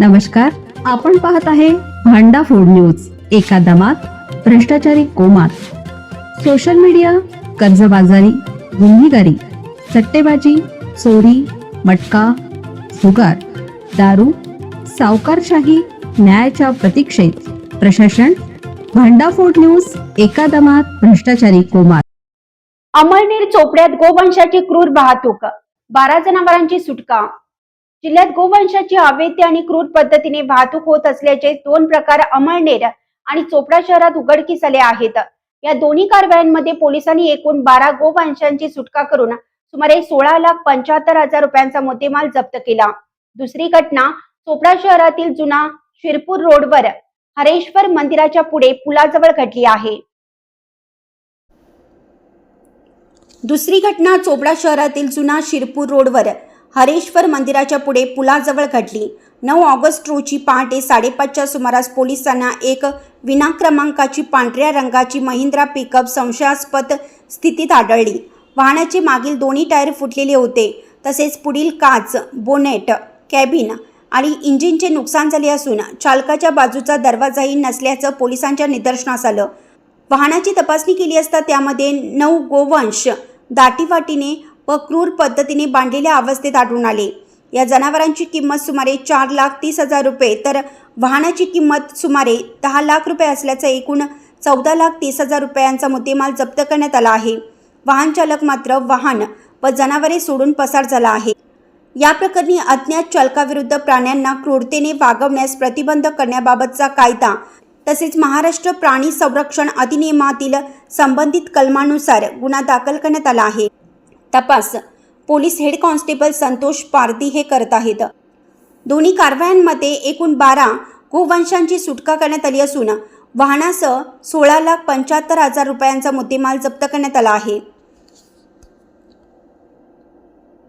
नमस्कार, आपण पाहत आहे भांडा फूड न्यूज। एका दमात भ्रष्टाचारी कोमात, सोशल मीडिया, कर्जबाजारी, गुन्हेगारी, सट्टेबाजी, चोरी, मटका, जुगार, दारू, सावकारशाही, न्यायाच्या प्रतीक्षेत प्रशासन। भांडा फूड न्यूज, एका दमात भ्रष्टाचारी कोमात। अमळनेर चोपड्यात गोवंशाची क्रूर वाहतूक, 12 जनावरांची सुटका। जिल्ह्यात गोवंशाची अवैध आणि क्रूर पद्धतीने वाहतूक होत असल्याचे 2 प्रकार अमळनेर आणि चोपडा शहरात उघडकीस आले आहेत। या दोन्ही कारवायांमध्ये पोलिसांनी एकूण 12 गोवंशांची सुटका करून सुमारे 16,75,000 रुपयांचा मुद्देमाल जप्त केला। दुसरी घटना चोपडा शहरातील जुना शिरपूर रोडवर हरेश्वर मंदिराच्या पुढे पुलाजवळ घडली आहे। दुसरी घटना चोपडा शहरातील जुना शिरपूर रोडवर हरेश्वर मंदिराच्या पुढे पुलाजवळ घडली। 9 ऑगस्ट रोजी पहाटे 5:30च्या सुमारास पोलिसांना एक विनाक्रमांकाची पांढऱ्या रंगाची महिंद्रा पिकअप संशयास्पद स्थितीत आढळली। वाहनाचे मागील दोन्ही टायर फुटलेले होते, तसेच पुढील काच, बोनेट, कॅबिन आणि इंजिनचे नुकसान झाले असून चालकाच्या बाजूचा दरवाजाही नसल्याचं पोलिसांच्या निदर्शनास आलं। वाहनाची तपासणी केली असता त्यामध्ये 9 गोवंश दाटीवाटीने व क्रूर पद्धतीने बांधलेल्या अवस्थेत आढळून आले। या जनावरांची किंमत सुमारे 4,30,000 रुपये तर वाहनाची किंमत सुमारे 10 लाख रुपये असल्याचं एकूण 14,30,000 रुपयांचा मुद्देमाल जप्त करण्यात आला आहे। वाहन चालक मात्र वाहन व जनावरे सोडून पसार झाला आहे। या प्रकरणी अज्ञात चालकाविरुद्ध प्राण्यांना क्रूरतेने वागवण्यास प्रतिबंध करण्याबाबतचा कायदा तसेच महाराष्ट्र प्राणी संरक्षण अधिनियमातील संबंधित कलमानुसार गुन्हा दाखल करण्यात आला आहे। तपास पोलीस हेड कॉन्स्टेबल संतोष पारधी हे करत आहेत। दोन्ही कारवायांमध्ये एकूण 12 गोवंशांची सुटका करण्यात आली असून वाहनासह 16,75,000 रुपयांचा मुद्देमाल जप्त करण्यात आला आहे।